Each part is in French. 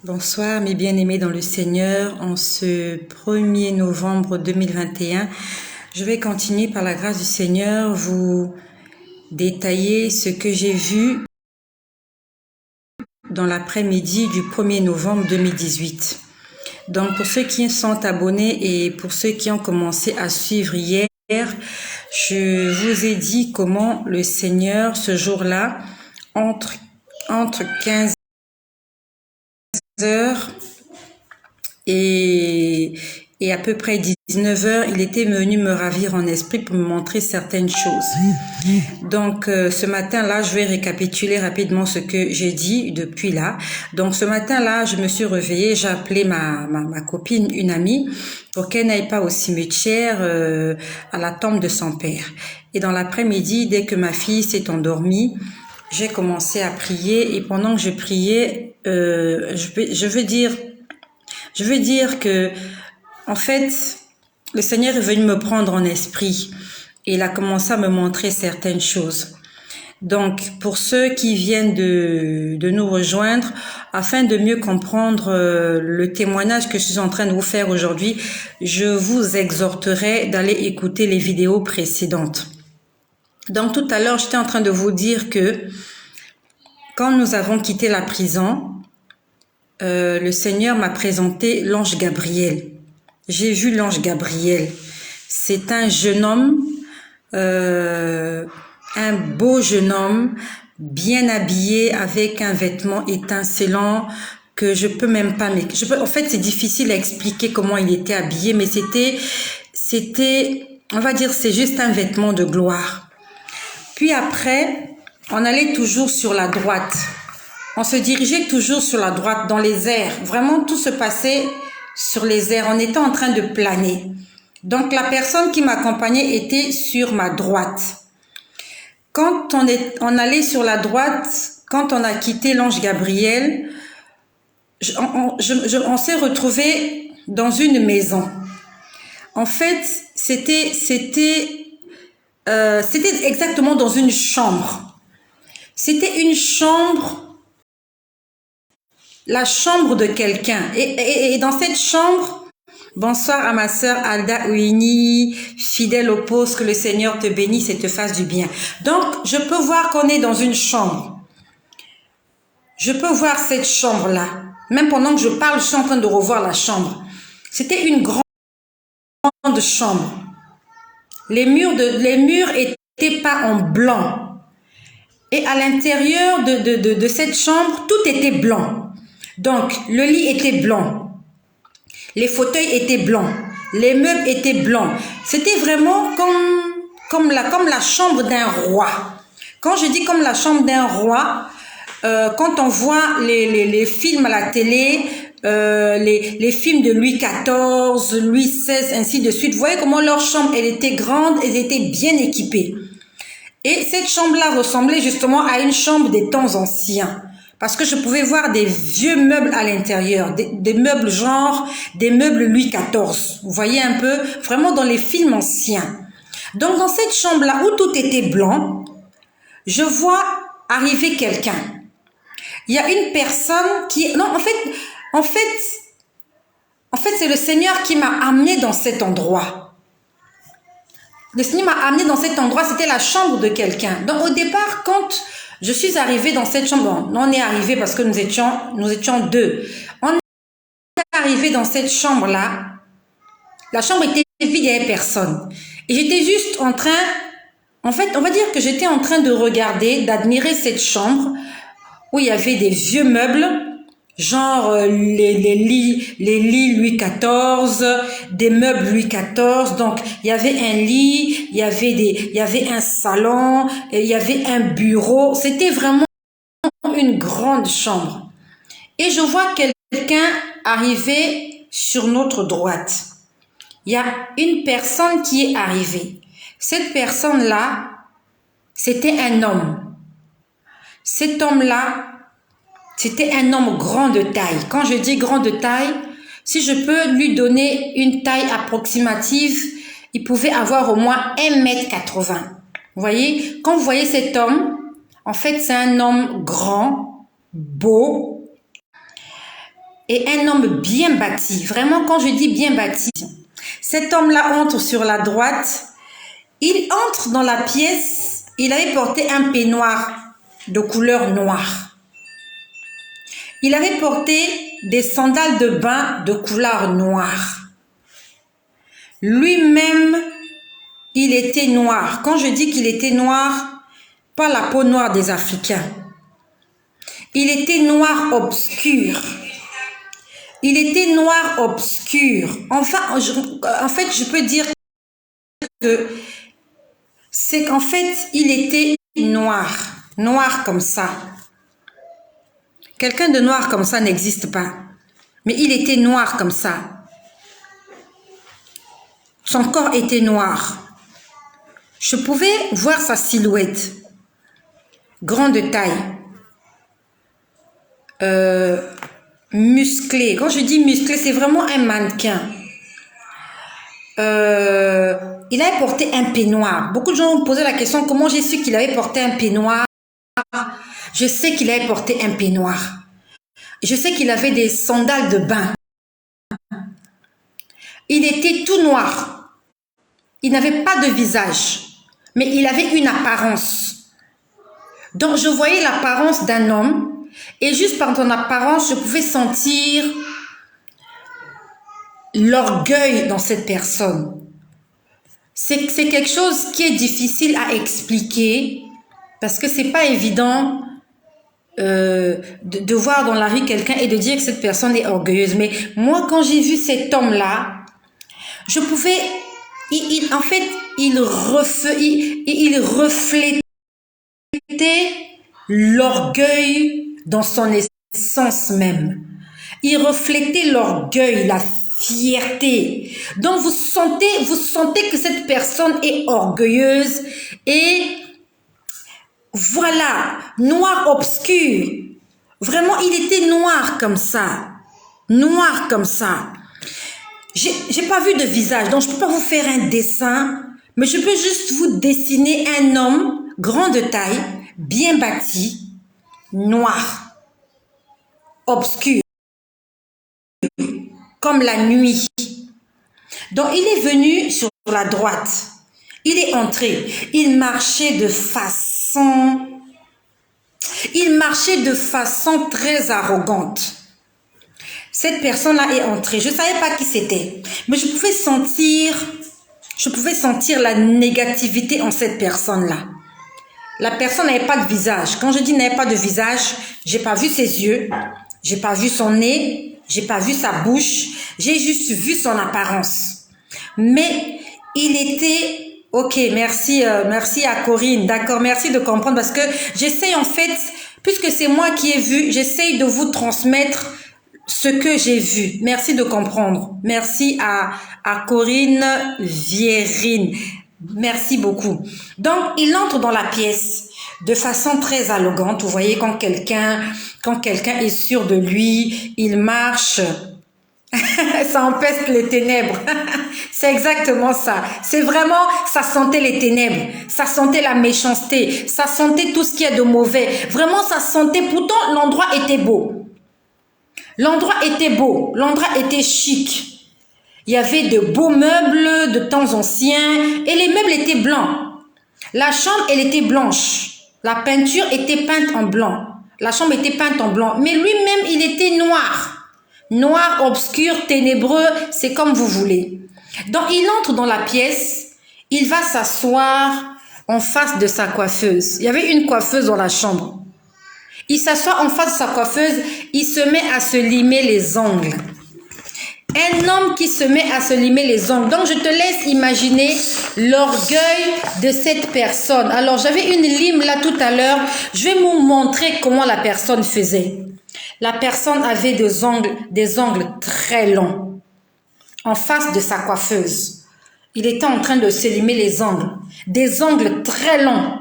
Bonsoir mes bien-aimés dans le Seigneur, en ce 1er novembre 2021, je vais continuer par la grâce du Seigneur vous détailler ce que j'ai vu dans l'après-midi du 1er novembre 2018. Donc pour ceux qui sont abonnés et pour ceux qui ont commencé à suivre hier, je vous ai dit comment le Seigneur ce jour-là, entre 15 heures et à peu près 19 heures, il était venu me ravir en esprit pour me montrer certaines choses. Donc, ce matin-là, je vais récapituler rapidement ce que j'ai dit depuis là. Donc, ce matin-là, je me suis réveillée, j'ai appelé ma copine, une amie, pour qu'elle n'aille pas au cimetière à la tombe de son père. Et dans l'après-midi, dès que ma fille s'est endormie, j'ai commencé à prier et pendant que je priais, je veux dire que, en fait, le Seigneur est venu me prendre en esprit et il a commencé à me montrer certaines choses. Donc, pour ceux qui viennent de nous rejoindre, afin de mieux comprendre le témoignage que je suis en train de vous faire aujourd'hui, je vous exhorterai d'aller écouter les vidéos précédentes. Donc, tout à l'heure, j'étais en train de vous dire que quand nous avons quitté la prison, le Seigneur m'a présenté l'ange Gabriel. J'ai vu l'ange Gabriel. C'est un jeune homme, un beau jeune homme, bien habillé, avec un vêtement étincelant que je peux même pas... En fait, c'est difficile à expliquer comment il était habillé, mais c'était, on va dire, c'est juste un vêtement de gloire. Puis après, on allait toujours sur la droite. On se dirigeait toujours sur la droite, dans les airs. Vraiment, tout se passait sur les airs. On était en train de planer. Donc, la personne qui m'accompagnait était sur ma droite. Quand on allait sur la droite, quand on a quitté l'ange Gabriel, on s'est retrouvé dans une maison. En fait, c'était exactement dans une chambre. C'était une chambre, la chambre de quelqu'un. Et dans cette chambre, bonsoir à ma sœur Alda Ouini, fidèle au poste, que le Seigneur te bénisse et te fasse du bien. Donc, je peux voir qu'on est dans une chambre. Je peux voir cette chambre-là. Même pendant que je parle, je suis en train de revoir la chambre. C'était une grande chambre. Les murs étaient pas en blanc. Et à l'intérieur de cette chambre, tout était blanc. Donc, le lit était blanc. Les fauteuils étaient blancs. Les meubles étaient blancs. C'était vraiment comme la chambre d'un roi. Quand je dis comme la chambre d'un roi, quand on voit les films à la télé, les films de Louis XIV, Louis XVI, ainsi de suite, vous voyez comment leur chambre, elle était grande, elle était bien équipée. Et cette chambre-là ressemblait justement à une chambre des temps anciens. Parce que je pouvais voir des vieux meubles à l'intérieur, des meubles genre, des meubles Louis XIV. Vous voyez un peu, vraiment dans les films anciens. Donc dans cette chambre-là où tout était blanc, je vois arriver quelqu'un. Il y a une personne qui... Non, en fait, c'est le Seigneur qui m'a amené dans cet endroit. Le Seigneur m'a amené dans cet endroit, c'était la chambre de quelqu'un. Donc au départ, quand je suis arrivée dans cette chambre, on est arrivé parce que nous étions deux. On est arrivé dans cette chambre-là, la chambre était vide, il n'y avait personne. Et j'étais juste en train, en fait, on va dire que j'étais en train de regarder, d'admirer cette chambre où il y avait des vieux meubles, genre les lits Louis XIV, des meubles Louis XIV. Donc il y avait un lit, il y avait un salon, il y avait un bureau. C'était vraiment une grande chambre. Et je vois quelqu'un arriver sur notre droite. Il y a une personne qui est arrivée. Cette personne-là, c'était un homme. Cet homme-là, c'était un homme grand de taille. Quand je dis grand de taille, si je peux lui donner une taille approximative, il pouvait avoir au moins 1,80 m. Vous voyez, quand vous voyez cet homme, en fait, c'est un homme grand, beau. et un homme bien bâti. Vraiment, quand je dis bien bâti, cet homme-là entre sur la droite. Il entre dans la pièce. Il avait porté un peignoir de couleur noire. Il avait porté des sandales de bain de couleur noire. Lui-même, il était noir. Quand je dis qu'il était noir, pas la peau noire des Africains. Il était noir obscur. Il était noir obscur. Enfin, en fait, je peux dire que c'est qu'en fait, il était noir. Noir comme ça. Quelqu'un de noir comme ça n'existe pas. Mais il était noir comme ça. Son corps était noir. Je pouvais voir sa silhouette. Grande taille. Musclé. Quand je dis musclé, c'est vraiment un mannequin. Il avait porté un peignoir. Beaucoup de gens ont posé la question comment j'ai su qu'il avait porté un peignoir. Je sais qu'il avait porté un peignoir. Je sais qu'il avait des sandales de bain. Il était tout noir. Il n'avait pas de visage, mais il avait une apparence. Donc je voyais l'apparence d'un homme et juste par son apparence, je pouvais sentir l'orgueil dans cette personne. C'est quelque chose qui est difficile à expliquer parce que c'est pas évident de voir dans la rue quelqu'un et de dire que cette personne est orgueilleuse. Mais moi, quand j'ai vu cet homme-là, je pouvais... en fait, il reflétait l'orgueil dans son essence même. Il reflétait l'orgueil, la fierté. Donc, vous sentez que cette personne est orgueilleuse et voilà, noir obscur. Vraiment, il était noir comme ça. Noir comme ça. J'ai pas vu de visage, donc je peux pas vous faire un dessin, mais je peux juste vous dessiner un homme, grand de taille, bien bâti, noir, obscur, comme la nuit. Donc il est venu sur la droite. Il est entré. Il marchait de façon très arrogante. Cette personne-là est entrée. Je ne savais pas qui c'était, mais je pouvais sentir la négativité en cette personne-là. La personne n'avait pas de visage. Quand je dis n'avait pas de visage, j'ai pas vu ses yeux, j'ai pas vu son nez, j'ai pas vu sa bouche, j'ai juste vu son apparence. Mais il était... Ok, merci à Corinne. D'accord, merci de comprendre parce que j'essaie en fait, puisque c'est moi qui ai vu, j'essaie de vous transmettre ce que j'ai vu. Merci de comprendre. Merci à Corinne Vierine. Merci beaucoup. Donc, il entre dans la pièce de façon très arrogante. Vous voyez, quand quelqu'un est sûr de lui, il marche... ça empeste les ténèbres. C'est exactement ça. C'est vraiment, ça sentait les ténèbres. Ça sentait la méchanceté. Ça sentait tout ce qu'il y a de mauvais. Vraiment, ça sentait, pourtant, l'endroit était beau. L'endroit était beau. L'endroit était chic. Il y avait de beaux meubles de temps anciens et les meubles étaient blancs. La chambre, elle était blanche. La peinture était peinte en blanc. La chambre était peinte en blanc. Mais lui-même, il était noir. Noir, obscur, ténébreux, c'est comme vous voulez. Donc, il entre dans la pièce, il va s'asseoir en face de sa coiffeuse. Il y avait une coiffeuse dans la chambre. Il s'assoit en face de sa coiffeuse, il se met à se limer les ongles. Un homme qui se met à se limer les ongles. Donc, je te laisse imaginer l'orgueil de cette personne. Alors, j'avais une lime là tout à l'heure. Je vais vous montrer comment la personne faisait. La personne avait des ongles très longs en face de sa coiffeuse. Il était en train de se limer les ongles. Des ongles très longs.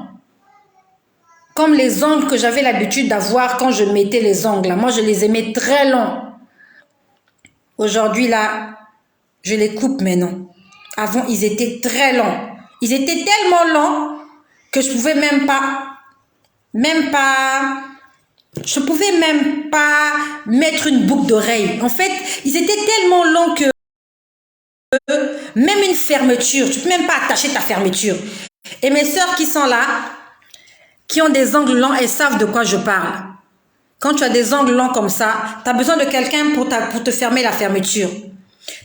Comme les ongles que j'avais l'habitude d'avoir quand je mettais les ongles. Moi, je les aimais très longs. Aujourd'hui, là, je les coupe maintenant. Avant, ils étaient très longs. Ils étaient tellement longs que je pouvais même pas Je pouvais même pas mettre une boucle d'oreille. En fait, ils étaient tellement longs que même une fermeture, tu peux même pas attacher ta fermeture. Et mes sœurs qui sont là, qui ont des ongles longs, elles savent de quoi je parle. Quand tu as des ongles longs comme ça, tu as besoin de quelqu'un pour te fermer la fermeture.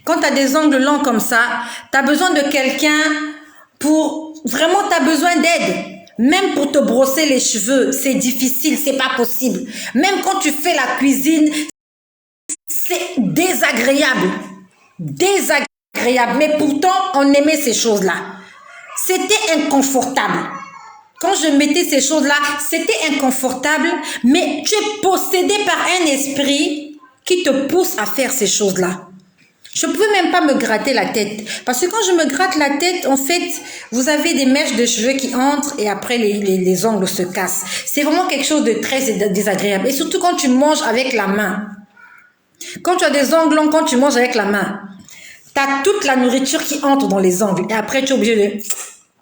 Quand tu as des ongles longs comme ça, tu as besoin de quelqu'un pour... Vraiment, tu as besoin d'aide. Même pour te brosser les cheveux, c'est difficile, c'est pas possible. Même quand tu fais la cuisine, c'est désagréable. Désagréable. Mais pourtant, on aimait ces choses-là. C'était inconfortable. Quand je mettais ces choses-là, c'était inconfortable, mais tu es possédé par un esprit qui te pousse à faire ces choses-là. Je ne pouvais même pas me gratter la tête. Parce que quand je me gratte la tête, en fait, vous avez des mèches de cheveux qui entrent et après les ongles se cassent. C'est vraiment quelque chose de très désagréable. Et surtout quand tu manges avec la main. Quand tu as des ongles longs, quand tu manges avec la main, tu as toute la nourriture qui entre dans les ongles. Et après, tu es obligé de...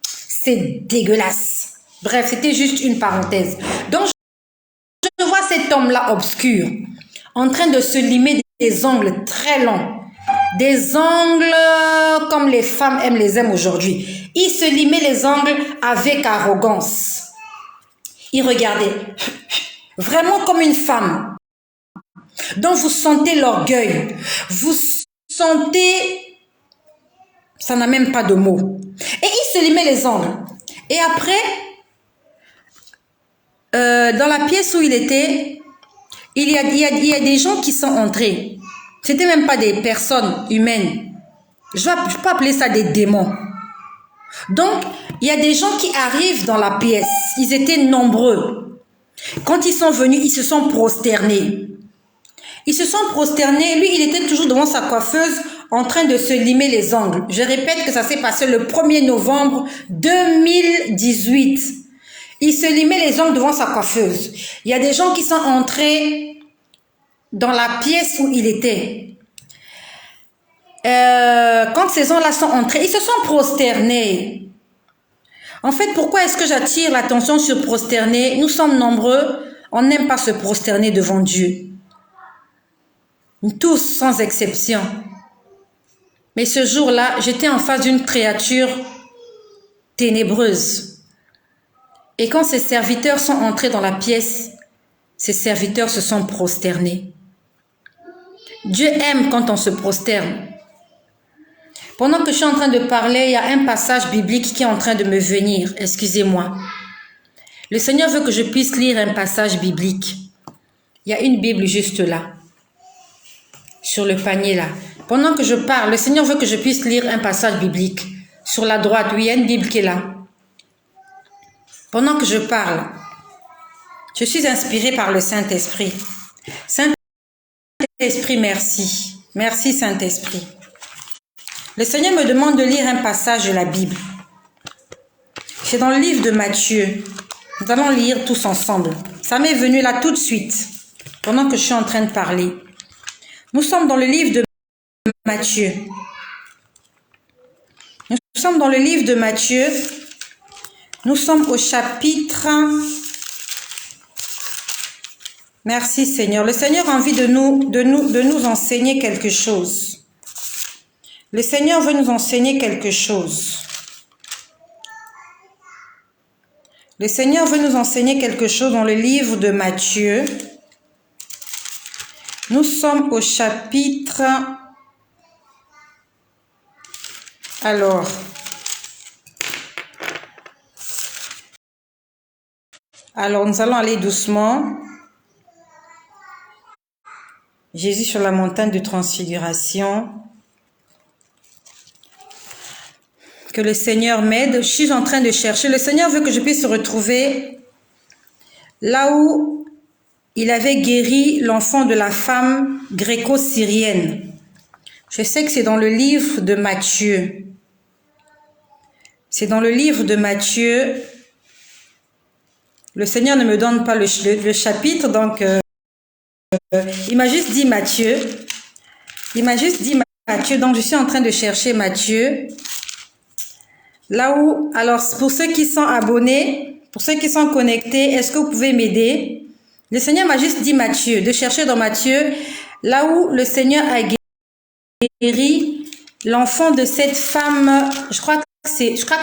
C'est dégueulasse. Bref, c'était juste une parenthèse. Donc, je vois cet homme-là obscur en train de se limer des ongles très longs. Des ongles comme les femmes les aiment aujourd'hui. Il se limait les ongles avec arrogance. Il regardait vraiment comme une femme. Donc vous sentez l'orgueil. Vous sentez... Ça n'a même pas de mots. Et il se limait les ongles. Et après, dans la pièce où il était, il y a des gens qui sont entrés. C'était même pas des personnes humaines. Je peux appeler ça des démons. Donc, il y a des gens qui arrivent dans la pièce. Ils étaient nombreux. Quand ils sont venus, ils se sont prosternés. Ils se sont prosternés. Lui, il était toujours devant sa coiffeuse en train de se limer les ongles. Je répète que ça s'est passé le 1er novembre 2018. Il se limait les ongles devant sa coiffeuse. Il y a des gens qui sont entrés dans la pièce où il était. Quand ces gens-là sont entrés, ils se sont prosternés. En fait, pourquoi est-ce que j'attire l'attention sur prosterner? Nous sommes nombreux, on n'aime pas se prosterner devant Dieu. Tous, sans exception. Mais ce jour-là, j'étais en face d'une créature ténébreuse. Et quand ces serviteurs sont entrés dans la pièce, ces serviteurs se sont prosternés. Dieu aime quand on se prosterne. Pendant que je suis en train de parler, il y a un passage biblique qui est en train de me venir. Excusez-moi. Le Seigneur veut que je puisse lire un passage biblique. Il y a une Bible juste là. Sur le panier là. Pendant que je parle, le Seigneur veut que je puisse lire un passage biblique. Sur la droite, oui, il y a une Bible qui est là. Pendant que je parle, je suis inspirée par le Saint-Esprit. Saint-Esprit, merci. Merci Saint-Esprit. Le Seigneur me demande de lire un passage de la Bible. C'est dans le livre de Matthieu. Nous allons lire tous ensemble. Ça m'est venu là tout de suite, pendant que je suis en train de parler. Nous sommes dans le livre de Matthieu. Nous sommes dans le livre de Matthieu. Nous sommes au chapitre... Merci Seigneur. Le Seigneur a envie de nous enseigner quelque chose. Le Seigneur veut nous enseigner quelque chose. Le Seigneur veut nous enseigner quelque chose dans le livre de Matthieu. Nous sommes au chapitre... Alors... nous allons aller doucement. Jésus sur la montagne de transfiguration. Que le Seigneur m'aide. Je suis en train de chercher. Le Seigneur veut que je puisse se retrouver là où il avait guéri l'enfant de la femme gréco-syrienne. Je sais que c'est dans le livre de Matthieu. C'est dans le livre de Matthieu. Le Seigneur ne me donne pas le chapitre, donc il m'a juste dit Matthieu. Il m'a juste dit Matthieu, donc je suis en train de chercher Matthieu. Là où, alors pour ceux qui sont abonnés, pour ceux qui sont connectés, est-ce que vous pouvez m'aider? Le Seigneur m'a juste dit Matthieu, de chercher dans Matthieu, là où le Seigneur a guéri l'enfant de cette femme, je crois que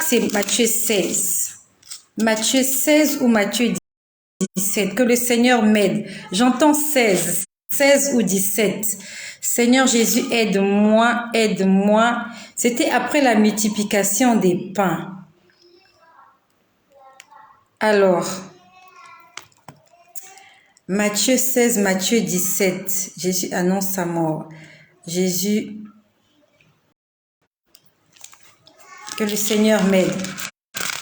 c'est Matthieu 16. Matthieu 16 ou Matthieu 17, que le Seigneur m'aide. J'entends 16 ou 17. Seigneur Jésus, aide-moi, aide-moi. C'était après la multiplication des pains. Alors, Matthieu 16, Matthieu 17, Jésus annonce sa mort. Jésus, que le Seigneur m'aide.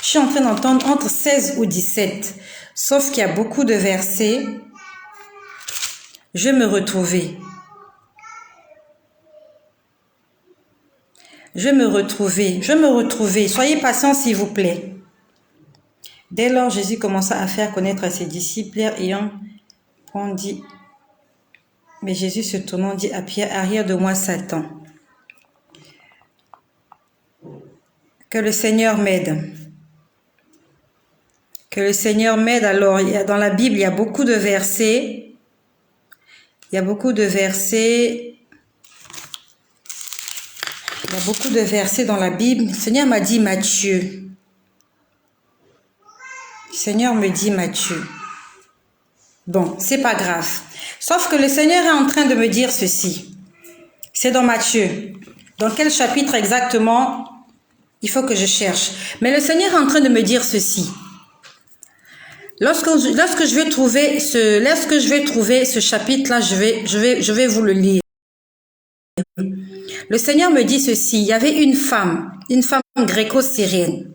Je suis en train d'entendre entre 16 ou 17, sauf qu'il y a beaucoup de versets. Je vais me retrouver. Je vais me retrouver. Soyez patients s'il vous plaît. Dès lors, Jésus commença à faire connaître à ses disciples, ayant dit, mais Jésus se tournant dit à Pierre, arrière de moi Satan. Que le Seigneur m'aide. Que le Seigneur m'aide. Alors, dans la Bible, il y a beaucoup de versets. Il y a beaucoup de versets. Il y a beaucoup de versets dans la Bible. Le Seigneur m'a dit Matthieu. Le Seigneur me dit Matthieu. Bon, c'est pas grave. Sauf que le Seigneur est en train de me dire ceci. C'est dans Matthieu. Dans quel chapitre exactement? Il faut que je cherche. Mais le Seigneur est en train de me dire ceci. Lorsque je vais trouver ce chapitre-là, je vais vous le lire. Le Seigneur me dit ceci. Il y avait une femme gréco-syrienne.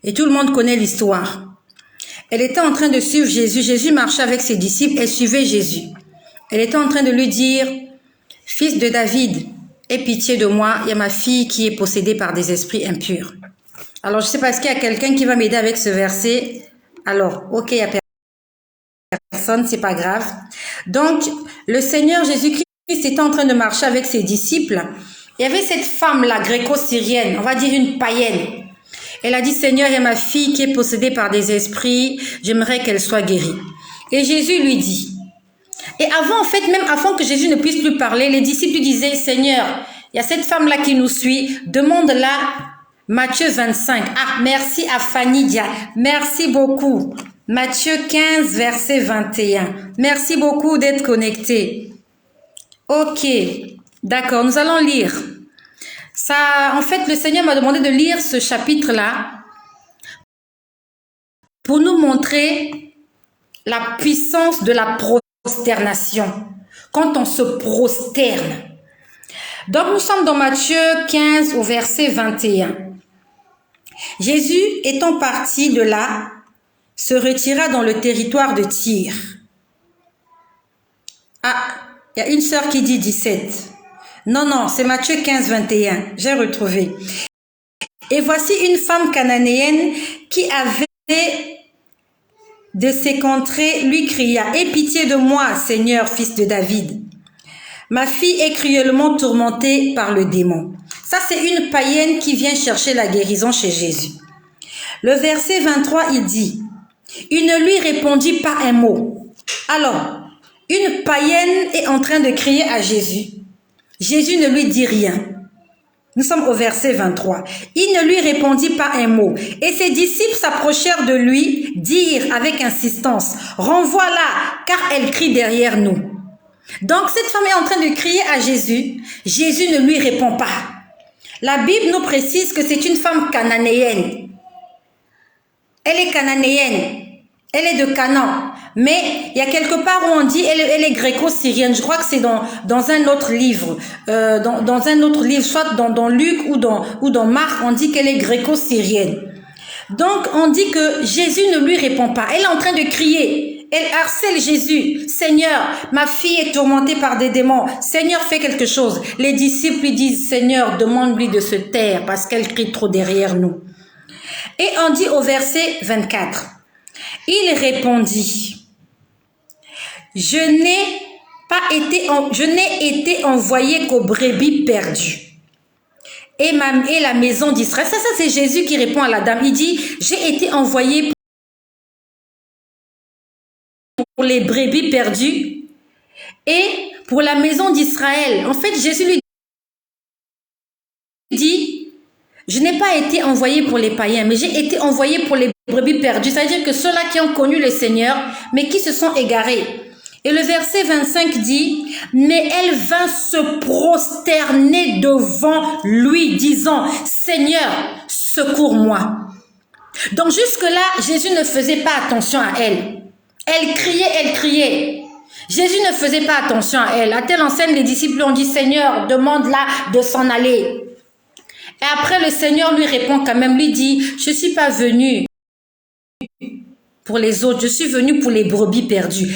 Et tout le monde connaît l'histoire. Elle était en train de suivre Jésus. Jésus marchait avec ses disciples. Elle suivait Jésus. Elle était en train de lui dire, « Fils de David, aie pitié de moi. Il y a ma fille qui est possédée par des esprits impurs. » Alors, je ne sais pas, est-ce qu'il y a quelqu'un qui va m'aider avec ce verset? Alors, ok, il n'y a personne, c'est pas grave. Donc, le Seigneur Jésus-Christ était en train de marcher avec ses disciples. Il y avait cette femme-là, gréco-syrienne, on va dire une païenne. Elle a dit, Seigneur, il y a ma fille qui est possédée par des esprits, j'aimerais qu'elle soit guérie. Et Jésus lui dit, et avant, en fait, même avant que Jésus ne puisse plus parler, les disciples lui disaient, Seigneur, il y a cette femme-là qui nous suit, demande-la Matthieu 25. Ah, merci à Fanny Dia, merci beaucoup. Matthieu 15, verset 21. Merci beaucoup d'être connecté. Ok, d'accord, nous allons lire. Ça, en fait, le Seigneur m'a demandé de lire ce chapitre-là pour nous montrer la puissance de la prosternation. Quand on se prosterne. Donc, nous sommes dans Matthieu 15 au verset 21. Jésus, étant parti de là, se retira dans le territoire de Tyr. Ah, il y a une sœur qui dit 17. Non, c'est Matthieu 15, 21. J'ai retrouvé. Et voici une femme cananéenne qui avait de ses contrées lui cria, « Aie pitié de moi, Seigneur, fils de David. Ma fille est cruellement tourmentée par le démon. » Ça, c'est une païenne qui vient chercher la guérison chez Jésus. Le verset 23, il dit, « Il ne lui répondit pas un mot. » Alors, une païenne est en train de crier à Jésus. Jésus ne lui dit rien. Nous sommes au verset 23. Il ne lui répondit pas un mot. Et ses disciples s'approchèrent de lui, dirent avec insistance, « Renvoie-la, car elle crie derrière nous. » Donc cette femme est en train de crier à Jésus. Jésus ne lui répond pas. La Bible nous précise que c'est une femme cananéenne. Elle est cananéenne. Elle est de Canaan. Mais il y a quelque part où on dit elle est gréco-syrienne. Je crois que c'est dans un autre livre. Dans un autre livre, soit dans Luc ou dans Marc, on dit qu'elle est gréco-syrienne. Donc on dit que Jésus ne lui répond pas. Elle est en train de crier. Elle harcèle Jésus. « Seigneur, ma fille est tourmentée par des démons. Seigneur, fais quelque chose. » Les disciples lui disent « Seigneur, demande-lui de se taire parce qu'elle crie trop derrière nous. » Et on dit au verset 24. Il répondit, je n'ai été envoyé qu'aux brebis perdues. Et la maison d'Israël. Ça c'est Jésus qui répond à la dame. Il dit, j'ai été envoyé pour les brebis perdues et pour la maison d'Israël. En fait, Jésus lui dit, je n'ai pas été envoyé pour les païens, mais j'ai été envoyé pour les brebis perdues. C'est-à-dire que ceux-là qui ont connu le Seigneur, mais qui se sont égarés. Et le verset 25 dit, mais elle vint se prosterner devant lui, disant, Seigneur, secours-moi. Donc jusque-là, Jésus ne faisait pas attention à elle. Elle criait, elle criait. Jésus ne faisait pas attention à elle. À telle enseigne, les disciples ont dit, Seigneur, demande-la de s'en aller. Et après, le Seigneur lui répond quand même, lui dit, je ne suis pas venu pour les autres, je suis venu pour les brebis perdues.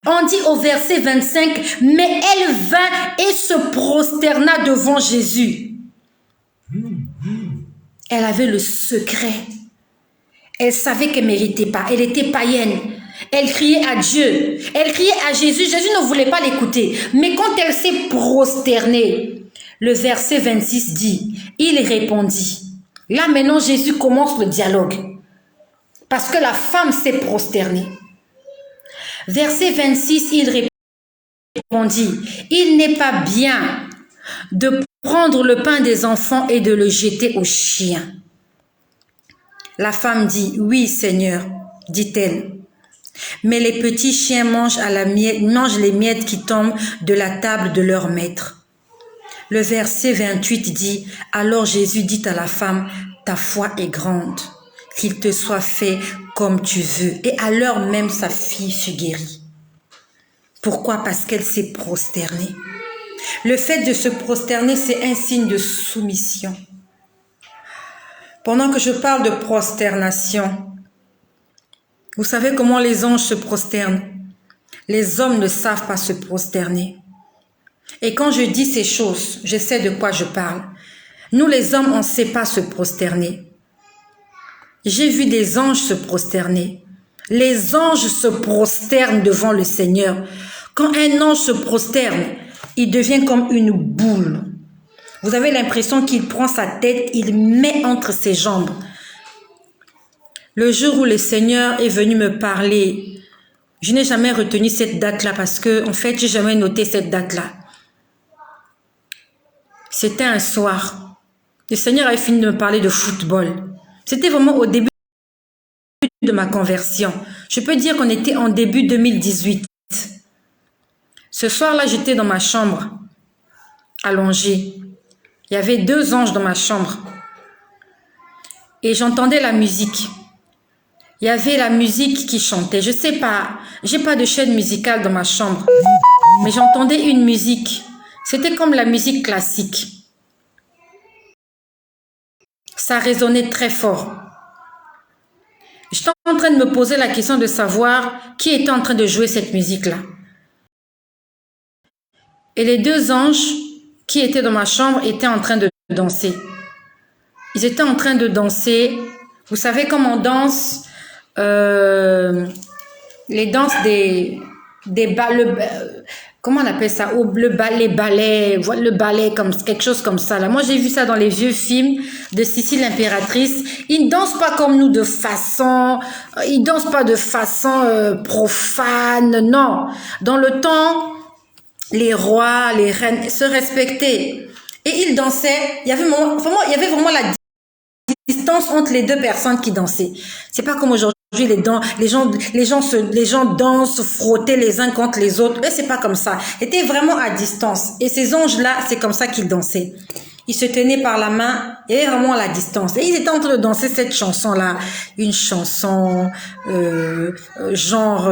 On dit au verset 25, mais elle vint et se prosterna devant Jésus. Elle avait le secret. Elle savait qu'elle ne méritait pas. Elle était païenne. Elle criait à Dieu. Elle criait à Jésus. Jésus ne voulait pas l'écouter. Mais quand elle s'est prosternée, le verset 26 dit, il répondit. Là maintenant Jésus commence le dialogue. Parce que la femme s'est prosternée. Verset 26, il répondit, il n'est pas bien de prendre le pain des enfants et de le jeter aux chiens. La femme dit, oui Seigneur, dit-elle, mais les petits chiens mangent les miettes qui tombent de la table de leur maître. Le verset 28 dit, alors Jésus dit à la femme, ta foi est grande, qu'il te soit fait comme tu veux. Et à l'heure même, sa fille fut guérie. Pourquoi? Parce qu'elle s'est prosternée. Le fait de se prosterner, c'est un signe de soumission. Pendant que je parle de prosternation, vous savez comment les anges se prosternent? Les hommes ne savent pas se prosterner. Et quand je dis ces choses, je sais de quoi je parle. Nous les hommes, on ne sait pas se prosterner. J'ai vu des anges se prosterner. Les anges se prosternent devant le Seigneur. Quand un ange se prosterne, il devient comme une boule. Vous avez l'impression qu'il prend sa tête, il met entre ses jambes. Le jour où le Seigneur est venu me parler, je n'ai jamais retenu cette date-là parce que, en fait, j'ai jamais noté cette date-là. C'était un soir. Le Seigneur avait fini de me parler de football. C'était vraiment au début de ma conversion. Je peux dire qu'on était en début 2018. Ce soir-là, j'étais dans ma chambre, allongée. Il y avait 2 anges dans ma chambre. Et j'entendais la musique. Il y avait la musique qui chantait. Je sais pas, j'ai pas de chaîne musicale dans ma chambre. Mais j'entendais une musique. C'était comme la musique classique. Ça résonnait très fort. J'étais en train de me poser la question de savoir qui était en train de jouer cette musique-là. Et les 2 anges qui étaient dans ma chambre étaient en train de danser. Ils étaient en train de danser. Vous savez comment on danse les danses comment on appelle ça? Les ballets, le ballet, comme quelque chose comme ça. Là. Moi, j'ai vu ça dans les vieux films de Sissi l'impératrice. Ils ne dansent pas comme nous ils dansent pas de façon profane, non. Dans le temps, les rois, les reines se respectaient. Et ils dansaient. Il y avait vraiment la distance entre les 2 personnes qui dansaient. C'est pas comme aujourd'hui. Les gens dansent, frotter les uns contre les autres. Eux, c'est pas comme ça. Ils étaient vraiment à distance. Et ces anges-là, c'est comme ça qu'ils dansaient. Ils se tenaient par la main et vraiment à la distance. Et ils étaient en train de danser cette chanson-là. Une chanson, genre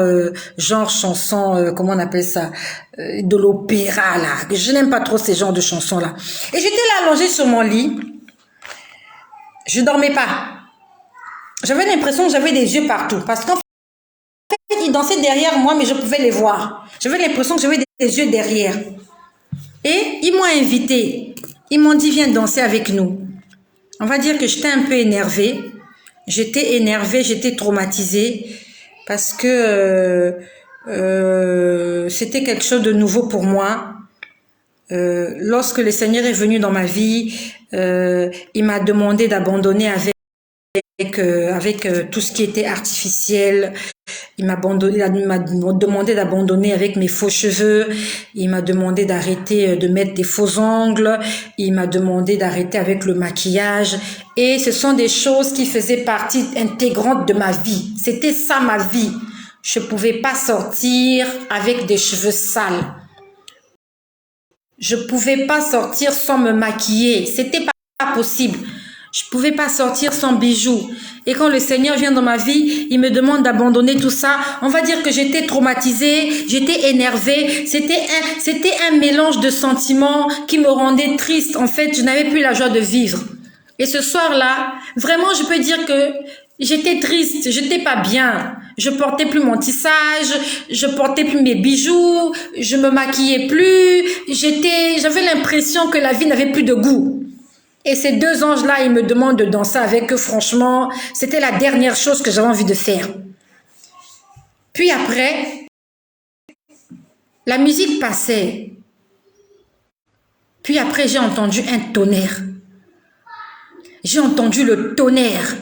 chanson, comment on appelle ça? De l'opéra, là. Je n'aime pas trop ces genres de chansons-là. Et j'étais là allongée sur mon lit. Je dormais pas. J'avais l'impression que j'avais des yeux partout. Parce qu'en fait, ils dansaient derrière moi, mais je pouvais les voir. J'avais l'impression que j'avais des yeux derrière. Et ils m'ont invité. Ils m'ont dit, viens danser avec nous. On va dire que j'étais un peu énervée. J'étais traumatisée. Parce que c'était quelque chose de nouveau pour moi. Lorsque le Seigneur est venu dans ma vie, il m'a demandé d'abandonner avec tout ce qui était artificiel, Il m'a demandé d'abandonner avec mes faux cheveux. Il m'a demandé d'arrêter de mettre des faux ongles. Il m'a demandé d'arrêter avec le maquillage. Et ce sont des choses qui faisaient partie intégrante de ma vie. C'était ça ma vie. Je ne pouvais pas sortir avec des cheveux sales. Je ne pouvais pas sortir sans me maquiller. C'était pas possible. Je ne pouvais pas sortir sans bijoux. Et quand le Seigneur vient dans ma vie, il me demande d'abandonner tout ça. On va dire que j'étais traumatisée, j'étais énervée. C'était un mélange de sentiments qui me rendait triste. En fait, je n'avais plus la joie de vivre. Et ce soir-là, vraiment, je peux dire que j'étais triste, j'étais pas bien. Je portais plus mon tissage, je portais plus mes bijoux, je me maquillais plus. J'avais l'impression que la vie n'avait plus de goût. Et ces deux anges-là, ils me demandent de danser avec eux. Franchement, c'était la dernière chose que j'avais envie de faire. Puis après, la musique passait. Puis après, j'ai entendu un tonnerre. J'ai entendu le tonnerre.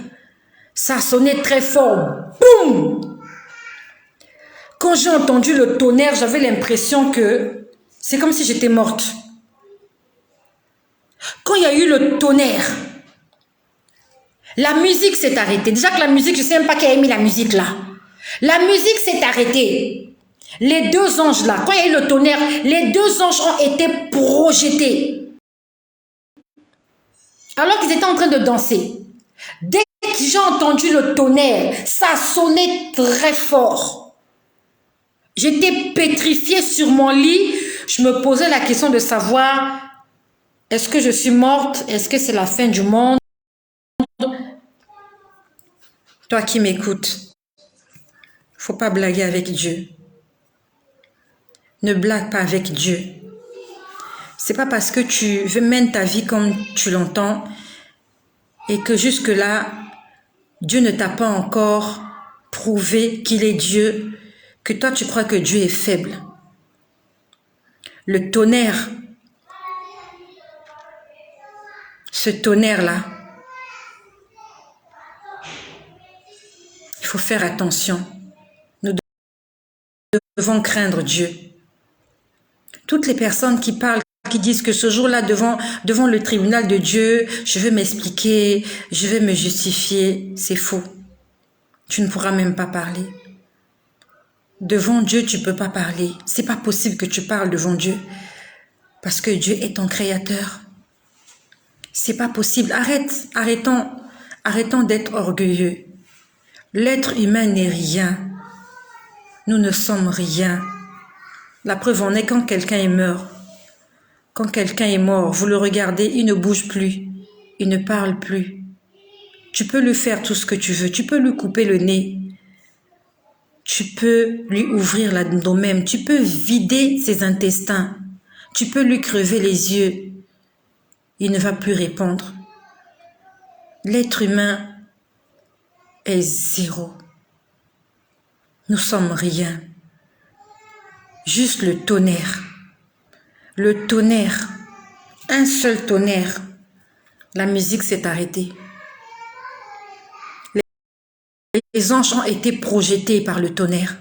Ça sonnait très fort. Boum! Quand j'ai entendu le tonnerre, j'avais l'impression que c'est comme si j'étais morte. Quand il y a eu le tonnerre, la musique s'est arrêtée. Déjà que la musique, je ne sais même pas qui a mis la musique là. La musique s'est arrêtée. Les deux anges là, quand il y a eu le tonnerre, les deux anges ont été projetés. Alors qu'ils étaient en train de danser. Dès que j'ai entendu le tonnerre, ça sonnait très fort. J'étais pétrifiée sur mon lit. Je me posais la question de savoir... Est-ce que je suis morte? Est-ce que c'est la fin du monde? Toi qui m'écoutes, faut pas blaguer avec Dieu. Ne blague pas avec Dieu. C'est pas parce que tu veux mener ta vie comme tu l'entends et que jusque-là, Dieu ne t'a pas encore prouvé qu'il est Dieu, que toi tu crois que Dieu est faible. Le tonnerre, ce tonnerre-là, il faut faire attention. Nous devons craindre Dieu. Toutes les personnes qui parlent, qui disent que ce jour-là, devant le tribunal de Dieu, je vais m'expliquer, je vais me justifier, c'est faux. Tu ne pourras même pas parler. Devant Dieu, tu ne peux pas parler. C'est pas possible que tu parles devant Dieu. Parce que Dieu est ton créateur. C'est pas possible. Arrêtons d'être orgueilleux. L'être humain n'est rien. Nous ne sommes rien. La preuve en est quand quelqu'un est mort. Quand quelqu'un est mort, vous le regardez, il ne bouge plus. Il ne parle plus. Tu peux lui faire tout ce que tu veux. Tu peux lui couper le nez. Tu peux lui ouvrir l'abdomen. Tu peux vider ses intestins. Tu peux lui crever les yeux. Il ne va plus répondre. L'être humain est zéro. Nous sommes rien. Juste le tonnerre. Le tonnerre. Un seul tonnerre. La musique s'est arrêtée. Les anges ont été projetés par le tonnerre.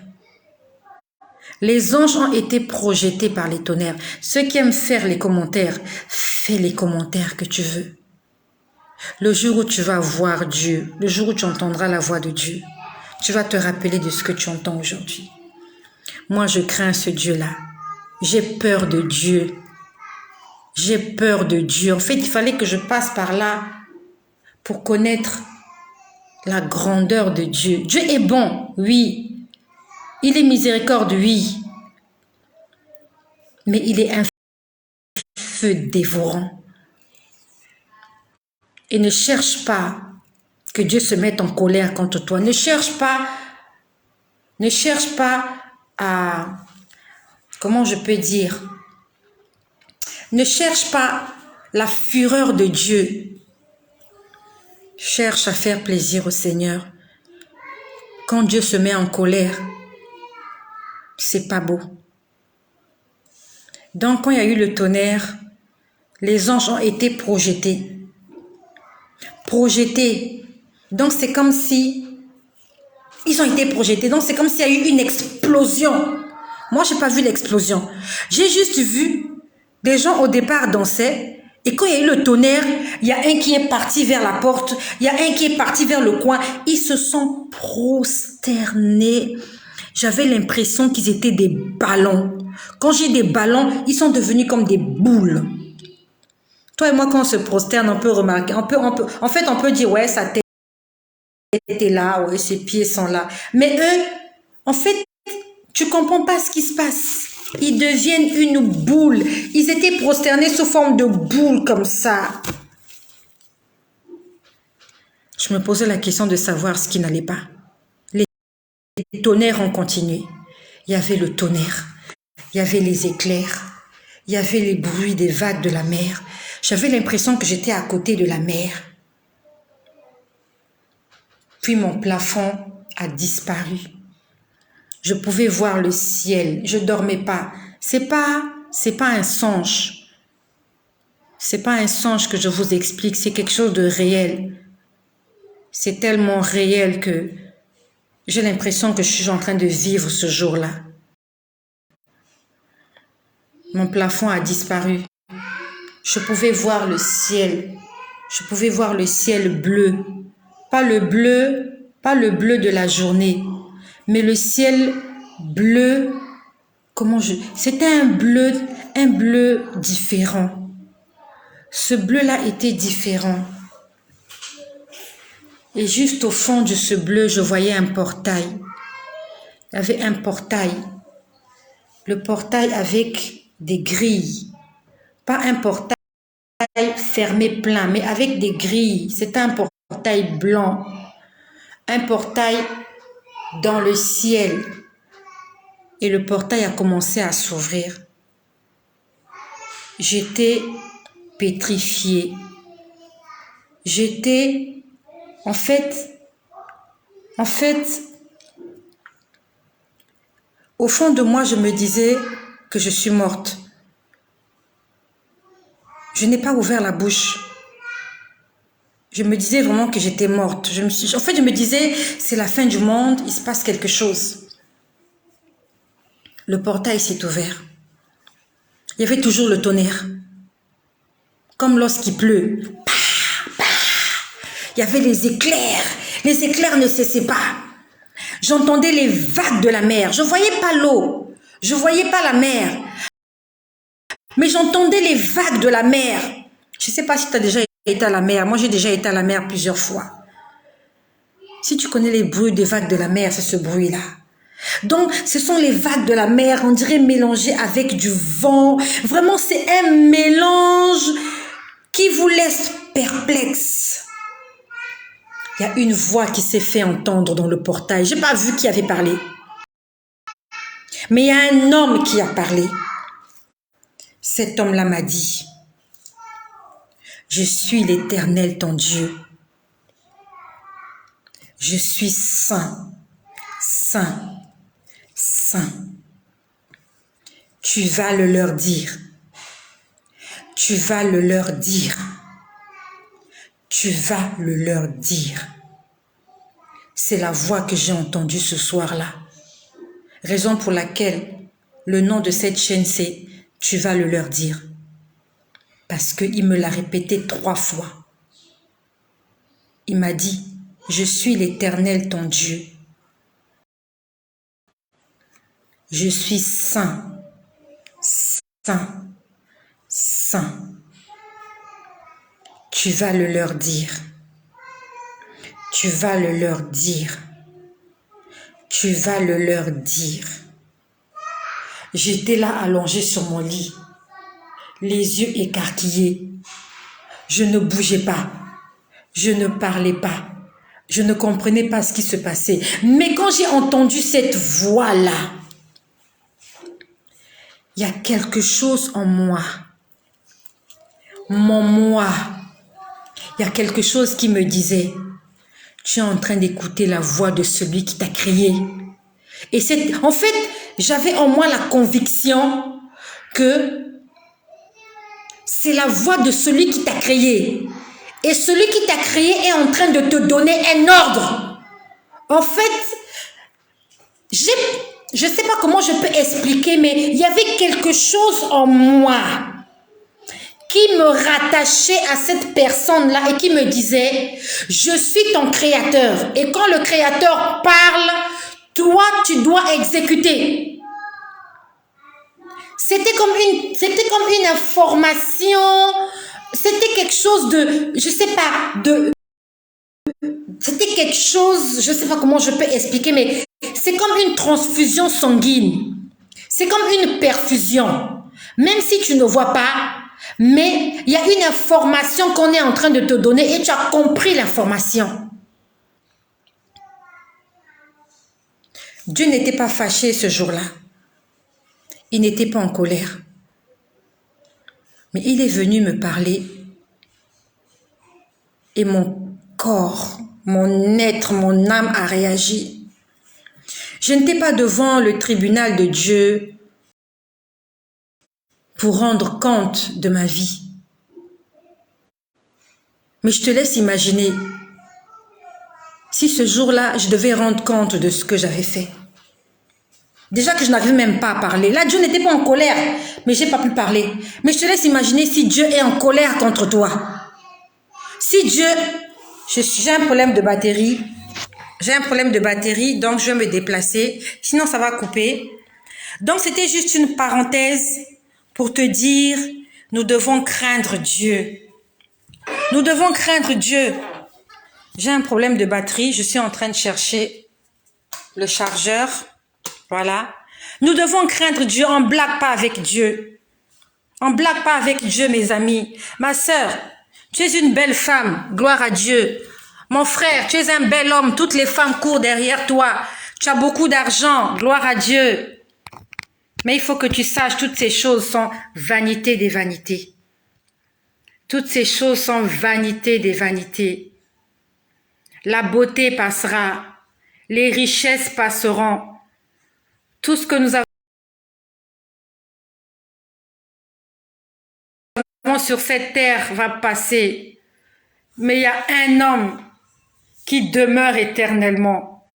Les anges ont été projetés par les tonnerres. Ceux qui aiment faire les commentaires, fais les commentaires que tu veux. Le jour où tu vas voir Dieu, le jour où tu entendras la voix de Dieu, tu vas te rappeler de ce que tu entends aujourd'hui. Moi, je crains ce Dieu-là. J'ai peur de Dieu. J'ai peur de Dieu. En fait, il fallait que je passe par là pour connaître la grandeur de Dieu. Dieu est bon, oui. Il est miséricorde, oui. Mais il est un feu dévorant. Et ne cherche pas que Dieu se mette en colère contre toi. Ne cherche pas à... Comment je peux dire? Ne cherche pas la fureur de Dieu. Cherche à faire plaisir au Seigneur. Quand Dieu se met en colère, c'est pas beau. Donc, quand il y a eu le tonnerre, les anges ont été projetés. Projetés. Donc, c'est comme si Ils ont été projetés. Donc, c'est comme s'il y a eu une explosion. Moi, je n'ai pas vu l'explosion. J'ai juste vu des gens au départ danser. Et quand il y a eu le tonnerre, il y a un qui est parti vers la porte. Il y a un qui est parti vers le coin. Ils se sont prosternés. J'avais l'impression qu'ils étaient des ballons. Quand j'ai des ballons, ils sont devenus comme des boules. Toi et moi, quand on se prosterne, on peut remarquer. En fait, on peut dire, ouais, sa tête est là, ouais, ses pieds sont là. Mais eux, en fait, tu comprends pas ce qui se passe. Ils deviennent une boule. Ils étaient prosternés sous forme de boule comme ça. Je me posais la question de savoir ce qui n'allait pas. Les tonnerres ont continué. Il y avait le tonnerre. Il y avait les éclairs. Il y avait les bruits des vagues de la mer. J'avais l'impression que j'étais à côté de la mer. Puis mon plafond a disparu. Je pouvais voir le ciel. Je dormais pas. C'est pas un songe. C'est pas un songe que je vous explique. C'est quelque chose de réel. C'est tellement réel que j'ai l'impression que je suis en train de vivre ce jour-là. Mon plafond a disparu. Je pouvais voir le ciel. Je pouvais voir le ciel bleu. Pas le bleu de la journée, mais le ciel bleu. C'était un bleu différent. Ce bleu-là était différent. Et juste au fond de ce bleu, je voyais un portail. Il y avait un portail. Le portail avec des grilles. Pas un portail fermé plein, mais avec des grilles. C'était un portail blanc. Un portail dans le ciel. Et le portail a commencé à s'ouvrir. J'étais pétrifiée. J'étais, en fait, au fond de moi, je me disais que je suis morte. Je n'ai pas ouvert la bouche. Je me disais vraiment que j'étais morte. Je me disais, c'est la fin du monde, il se passe quelque chose. Le portail s'est ouvert. Il y avait toujours le tonnerre. Comme lorsqu'il pleut. Il y avait les éclairs. Les éclairs ne cessaient pas. J'entendais les vagues de la mer. Je ne voyais pas l'eau. Je ne voyais pas la mer. Mais j'entendais les vagues de la mer. Je ne sais pas si tu as déjà été à la mer. Moi, j'ai déjà été à la mer plusieurs fois. Si tu connais les bruits des vagues de la mer, c'est ce bruit-là. Donc, ce sont les vagues de la mer, on dirait mélangées avec du vent. Vraiment, c'est un mélange qui vous laisse perplexe. Il y a une voix qui s'est fait entendre dans le portail. Je n'ai pas vu qui avait parlé. Mais il y a un homme qui a parlé. Cet homme-là m'a dit, « Je suis l'Éternel, ton Dieu. Je suis saint, saint, saint. Tu vas le leur dire. Tu vas le leur dire. Tu vas le leur dire. » C'est la voix que j'ai entendue ce soir-là. Raison pour laquelle le nom de cette chaîne, c'est « Tu vas le leur dire ». Parce qu'il me l'a répété 3 fois. Il m'a dit, « Je suis l'Éternel, ton Dieu. Je suis saint, saint, saint. Tu vas le leur dire. Tu vas le leur dire. Tu vas le leur dire. » J'étais là allongée sur mon lit, les yeux écarquillés. Je ne bougeais pas. Je ne parlais pas. Je ne comprenais pas ce qui se passait. Mais quand j'ai entendu cette voix-là, il y a quelque chose en moi. Mon moi. Il y a quelque chose qui me disait, tu es en train d'écouter la voix de celui qui t'a créé. Et en fait, j'avais en moi la conviction que c'est la voix de celui qui t'a créé. Et celui qui t'a créé est en train de te donner un ordre. En fait, je ne sais pas comment je peux expliquer, mais il y avait quelque chose en moi qui me rattachait à cette personne-là et qui me disait, je suis ton créateur. Et quand le créateur parle, toi, tu dois exécuter. C'était comme une information, c'était quelque chose de, je sais pas, c'était quelque chose, je sais pas comment je peux expliquer, mais c'est comme une transfusion sanguine. C'est comme une perfusion. Même si tu ne vois pas, mais il y a une information qu'on est en train de te donner et tu as compris l'information. Dieu n'était pas fâché ce jour-là. Il n'était pas en colère. Mais il est venu me parler et mon corps, mon être, mon âme a réagi. Je n'étais pas devant le tribunal de Dieu pour rendre compte de ma vie. Mais je te laisse imaginer si ce jour-là, je devais rendre compte de ce que j'avais fait. Déjà que je n'avais même pas à parler. Là, Dieu n'était pas en colère, mais je n'ai pas pu parler. Mais je te laisse imaginer si Dieu est en colère contre toi. Si Dieu... J'ai un problème de batterie. J'ai un problème de batterie, donc je vais me déplacer. Sinon, ça va couper. Donc, c'était juste une parenthèse pour te dire, nous devons craindre Dieu. Nous devons craindre Dieu. J'ai un problème de batterie. Je suis en train de chercher le chargeur. Voilà. Nous devons craindre Dieu. On ne blague pas avec Dieu. On ne blague pas avec Dieu, mes amis. Ma sœur, tu es une belle femme. Gloire à Dieu. Mon frère, tu es un bel homme. Toutes les femmes courent derrière toi. Tu as beaucoup d'argent. Gloire à Dieu. Mais il faut que tu saches, toutes ces choses sont vanité des vanités. Toutes ces choses sont vanité des vanités. La beauté passera. Les richesses passeront. Tout ce que nous avons sur cette terre va passer. Mais il y a un homme qui demeure éternellement.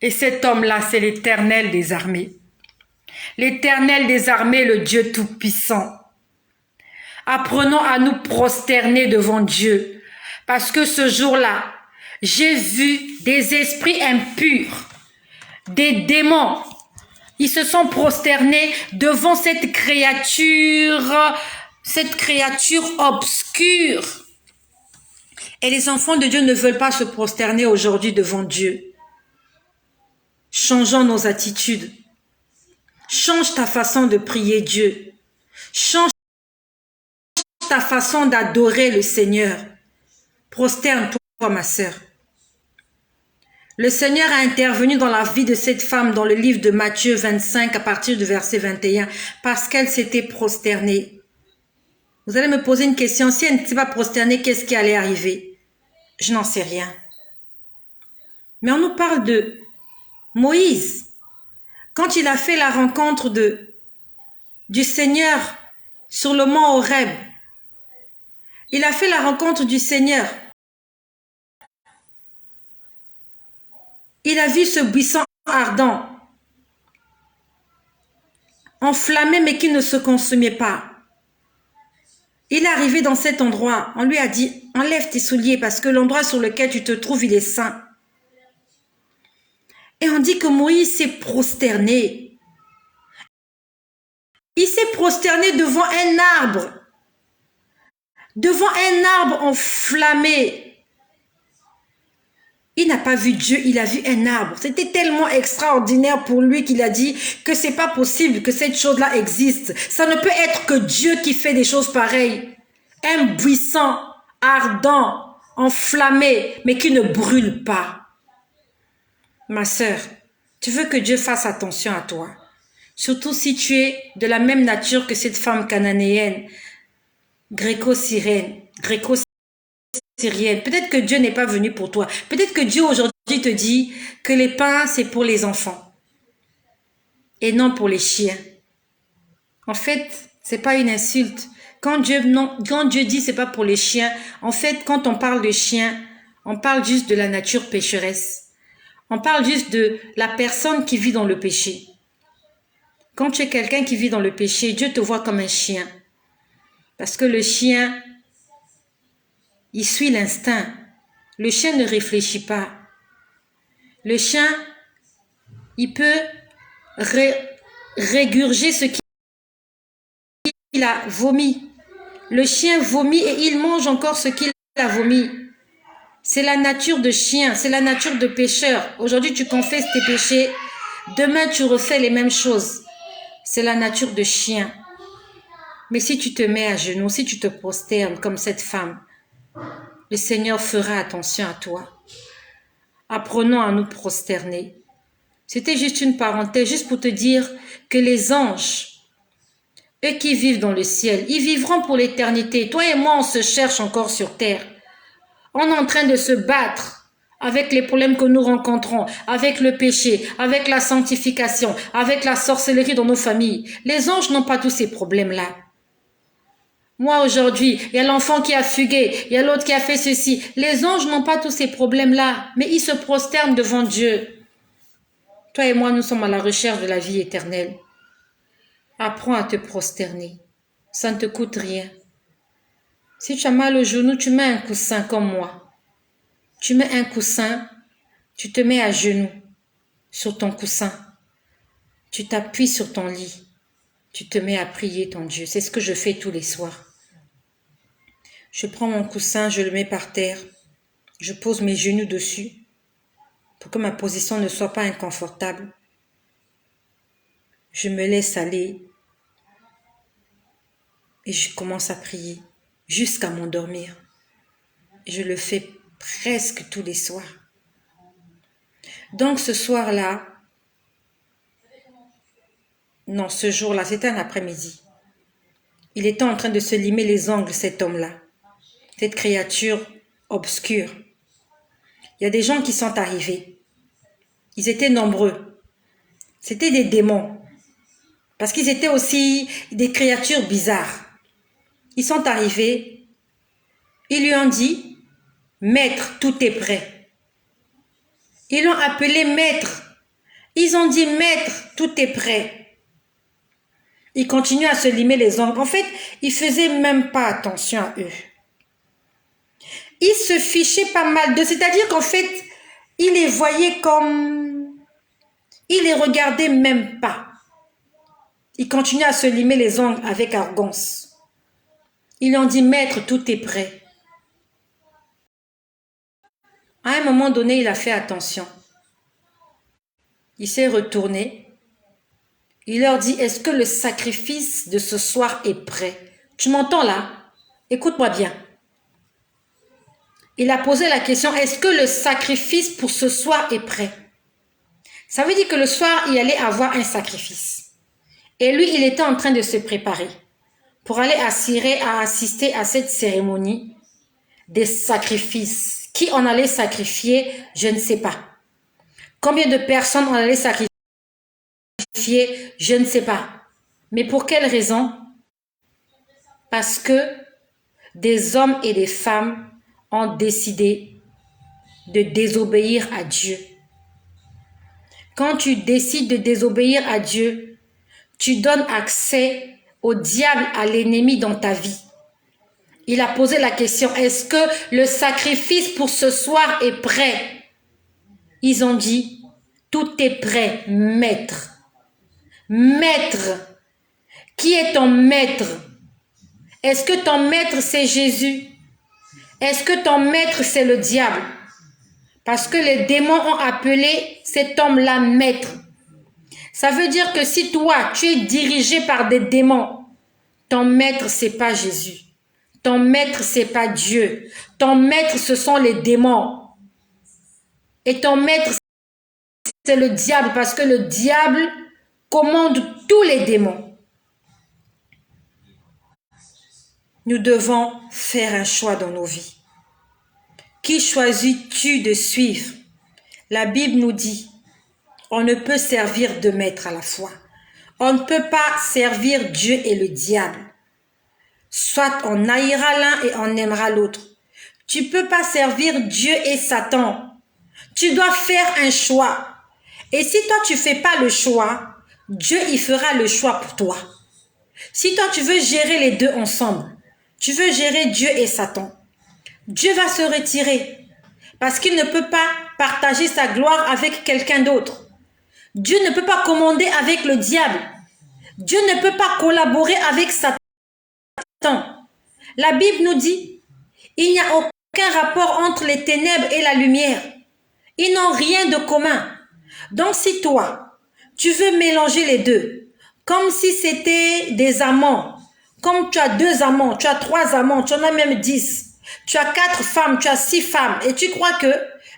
Et cet homme-là, c'est l'Éternel des armées. L'Éternel des armées, le Dieu Tout-Puissant. Apprenons à nous prosterner devant Dieu. Parce que ce jour-là, j'ai vu des esprits impurs, des démons. Ils se sont prosternés devant cette créature obscure. Et les enfants de Dieu ne veulent pas se prosterner aujourd'hui devant Dieu. Changeons nos attitudes. Change ta façon de prier Dieu. Change ta façon d'adorer le Seigneur. Prosterne-toi, ma sœur. Le Seigneur a intervenu dans la vie de cette femme dans le livre de Matthieu 25 à partir du verset 21 parce qu'elle s'était prosternée. Vous allez me poser une question, si elle ne s'est pas prosternée, qu'est-ce qui allait arriver? Je n'en sais rien. Mais on nous parle de Moïse. Quand il a fait la rencontre du Seigneur sur le mont Horeb, il a fait la rencontre du Seigneur. Il a vu ce buisson ardent, enflammé mais qui ne se consumait pas. Il est arrivé dans cet endroit, on lui a dit, enlève tes souliers parce que l'endroit sur lequel tu te trouves, il est saint. Et on dit que Moïse s'est prosterné. Il s'est prosterné devant un arbre. Devant un arbre enflammé. Il n'a pas vu Dieu, il a vu un arbre. C'était tellement extraordinaire pour lui qu'il a dit que c'est pas possible que cette chose-là existe. Ça ne peut être que Dieu qui fait des choses pareilles. Un buisson ardent, enflammé, mais qui ne brûle pas. Ma sœur, tu veux que Dieu fasse attention à toi. Surtout si tu es de la même nature que cette femme cananéenne, gréco-syrienne. Peut-être que Dieu n'est pas venu pour toi. Peut-être que Dieu aujourd'hui te dit que les pains, c'est pour les enfants et non pour les chiens. En fait, c'est pas une insulte. Quand Dieu dit c'est pas pour les chiens, en fait, quand on parle de chiens, on parle juste de la nature pécheresse. On parle juste de la personne qui vit dans le péché. Quand tu es quelqu'un qui vit dans le péché, Dieu te voit comme un chien. Parce que le chien, il suit l'instinct. Le chien ne réfléchit pas. Le chien, il peut régurger ce qu'il a vomi. Le chien vomit et il mange encore ce qu'il a vomi. C'est la nature de chien, c'est la nature de pécheur. Aujourd'hui, tu confesses tes péchés. Demain, tu refais les mêmes choses. C'est la nature de chien. Mais si tu te mets à genoux, si tu te prosternes comme cette femme, le Seigneur fera attention à toi. Apprenons à nous prosterner. C'était juste une parenthèse, juste pour te dire que les anges, eux qui vivent dans le ciel, ils vivront pour l'éternité. Toi et moi, on se cherche encore sur terre. On est en train de se battre avec les problèmes que nous rencontrons, avec le péché, avec la sanctification, avec la sorcellerie dans nos familles. Les anges n'ont pas tous ces problèmes-là. Moi, aujourd'hui, il y a l'enfant qui a fugué, il y a l'autre qui a fait ceci. Les anges n'ont pas tous ces problèmes-là, mais ils se prosternent devant Dieu. Toi et moi, nous sommes à la recherche de la vie éternelle. Apprends à te prosterner. Ça ne te coûte rien. Si tu as mal au genou, tu mets un coussin comme moi. Tu mets un coussin, tu te mets à genoux sur ton coussin. Tu t'appuies sur ton lit. Tu te mets à prier ton Dieu. C'est ce que je fais tous les soirs. Je prends mon coussin, je le mets par terre. Je pose mes genoux dessus pour que ma position ne soit pas inconfortable. Je me laisse aller et je commence à prier jusqu'à m'endormir. Je le fais presque tous les soirs. Donc ce soir-là, non, ce jour-là, c'était un après-midi. Il était en train de se limer les ongles, cet homme-là, cette créature obscure. Il y a des gens qui sont arrivés. Ils étaient nombreux. C'était des démons. Parce qu'ils étaient aussi des créatures bizarres. Ils sont arrivés. Ils lui ont dit, Maître, tout est prêt. Ils l'ont appelé Maître. Ils ont dit, Maître, tout est prêt. Ils continuaient à se limer les ongles. En fait, ils ne faisaient même pas attention à eux. Ils se fichaient pas mal d'eux. C'est-à-dire qu'en fait, ils les voyaient comme... Ils les regardaient même pas. Ils continuaient à se limer les ongles avec arrogance. Ils lui ont dit, Maître, tout est prêt. À un moment donné, il a fait attention. Il s'est retourné. Il leur dit, est-ce que le sacrifice de ce soir est prêt? Tu m'entends là? Écoute-moi bien. Il a posé la question, est-ce que le sacrifice pour ce soir est prêt? Ça veut dire que le soir, il allait avoir un sacrifice. Et lui, il était en train de se préparer pour aller assister à cette cérémonie des sacrifices. Qui on allait sacrifier, je ne sais pas. Combien de personnes on allait sacrifier, je ne sais pas. Mais pour quelle raison? Parce que des hommes et des femmes ont décidé de désobéir à Dieu. Quand tu décides de désobéir à Dieu, tu donnes accès au diable, à l'ennemi dans ta vie. Il a posé la question, est-ce que le sacrifice pour ce soir est prêt? Ils ont dit, tout est prêt, maître. Maître, qui est ton maître? Est-ce que ton maître c'est Jésus? Est-ce que ton maître c'est le diable? Parce que les démons ont appelé cet homme-là maître. Ça veut dire que si toi, tu es dirigé par des démons, ton maître c'est pas Jésus. Ton maître c'est pas Dieu. Ton maître ce sont les démons. Et ton maître c'est le diable parce que le diable commande tous les démons. Nous devons faire un choix dans nos vies. Qui choisis-tu de suivre? La Bible nous dit, on ne peut servir deux maîtres à la fois. On ne peut pas servir Dieu et le diable. Soit on haïra l'un et on aimera l'autre. Tu ne peux pas servir Dieu et Satan. Tu dois faire un choix. Et si toi, tu ne fais pas le choix, Dieu, il fera le choix pour toi. Si toi, tu veux gérer les deux ensemble, tu veux gérer Dieu et Satan, Dieu va se retirer parce qu'il ne peut pas partager sa gloire avec quelqu'un d'autre. Dieu ne peut pas commander avec le diable. Dieu ne peut pas collaborer avec Satan. La Bible nous dit, il n'y a aucun rapport entre les ténèbres et la lumière. Ils n'ont rien de commun. Donc si toi, tu veux mélanger les deux, comme si c'était des amants, comme tu as 2 amants, tu as 3 amants, tu en as même 10, tu as 4 femmes, tu as 6 femmes, et tu crois que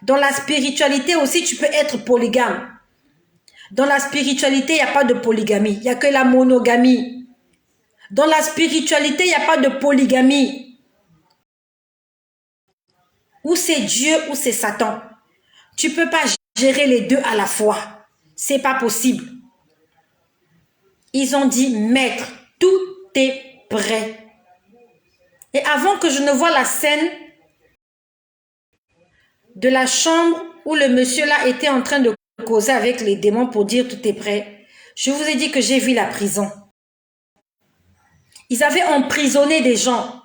dans la spiritualité aussi, tu peux être polygame. Dans la spiritualité, il n'y a pas de polygamie, il n'y a que la monogamie. Dans la spiritualité, il n'y a pas de polygamie. Ou c'est Dieu ou c'est Satan. Tu ne peux pas gérer les deux à la fois. C'est pas possible. Ils ont dit, maître, tout est prêt. Et avant que je ne voie la scène de la chambre où le monsieur là était en train de causer avec les démons pour dire tout est prêt, je vous ai dit que j'ai vu la prison. Ils avaient emprisonné des gens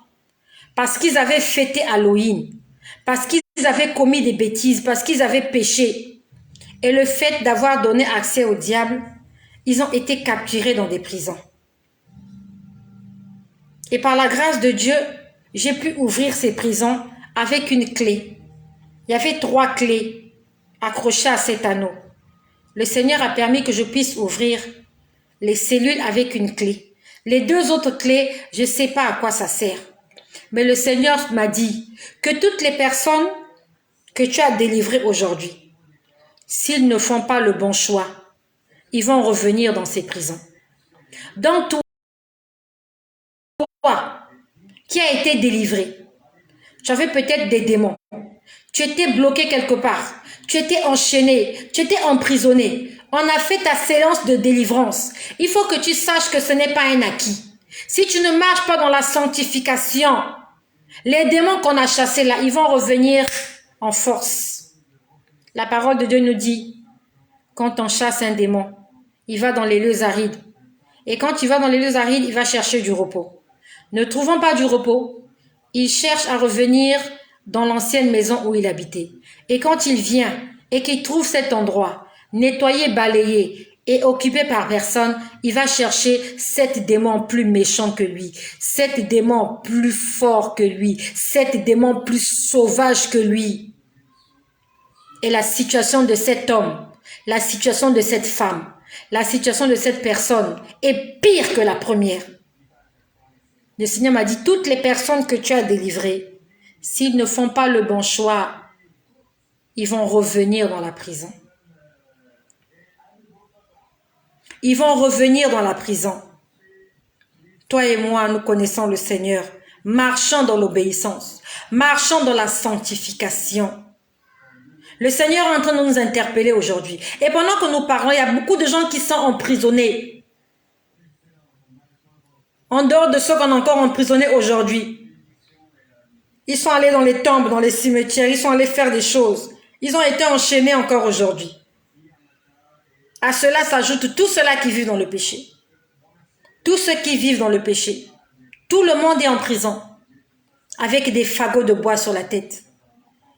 parce qu'ils avaient fêté Halloween, parce qu'ils avaient commis des bêtises, parce qu'ils avaient péché. Et le fait d'avoir donné accès au diable, ils ont été capturés dans des prisons. Et par la grâce de Dieu, j'ai pu ouvrir ces prisons avec une clé. Il y avait 3 clés accrochées à cet anneau. Le Seigneur a permis que je puisse ouvrir les cellules avec une clé. Les 2 autres clés, je ne sais pas à quoi ça sert. Mais le Seigneur m'a dit que toutes les personnes que tu as délivrées aujourd'hui, s'ils ne font pas le bon choix, ils vont revenir dans ces prisons. Donc toi, qui a été délivré, tu avais peut-être des démons, tu étais bloqué quelque part, tu étais enchaîné, tu étais emprisonné. On a fait ta séance de délivrance. Il faut que tu saches que ce n'est pas un acquis. Si tu ne marches pas dans la sanctification, les démons qu'on a chassés là, ils vont revenir en force. La parole de Dieu nous dit, quand on chasse un démon, il va dans les lieux arides. Et quand il va dans les lieux arides, il va chercher du repos. Ne trouvant pas du repos, il cherche à revenir dans l'ancienne maison où il habitait. Et quand il vient et qu'il trouve cet endroit nettoyé, balayé et occupé par personne, il va chercher 7 démons plus méchants que lui, 7 démons plus forts que lui, 7 démons plus sauvages que lui. Et la situation de cet homme, la situation de cette femme, la situation de cette personne est pire que la première. Le Seigneur m'a dit, toutes les personnes que tu as délivrées, s'ils ne font pas le bon choix, ils vont revenir dans la prison. Ils vont revenir dans la prison. Toi et moi, nous connaissons le Seigneur. Marchons dans l'obéissance. Marchons dans la sanctification. Le Seigneur est en train de nous interpeller aujourd'hui. Et pendant que nous parlons, il y a beaucoup de gens qui sont emprisonnés. En dehors de ceux qu'on a encore emprisonnés aujourd'hui. Ils sont allés dans les tombes, dans les cimetières. Ils sont allés faire des choses. Ils ont été enchaînés encore aujourd'hui. À cela s'ajoute tous ceux-là qui vivent dans le péché. Tous ceux qui vivent dans le péché. Tout le monde est en prison. Avec des fagots de bois sur la tête.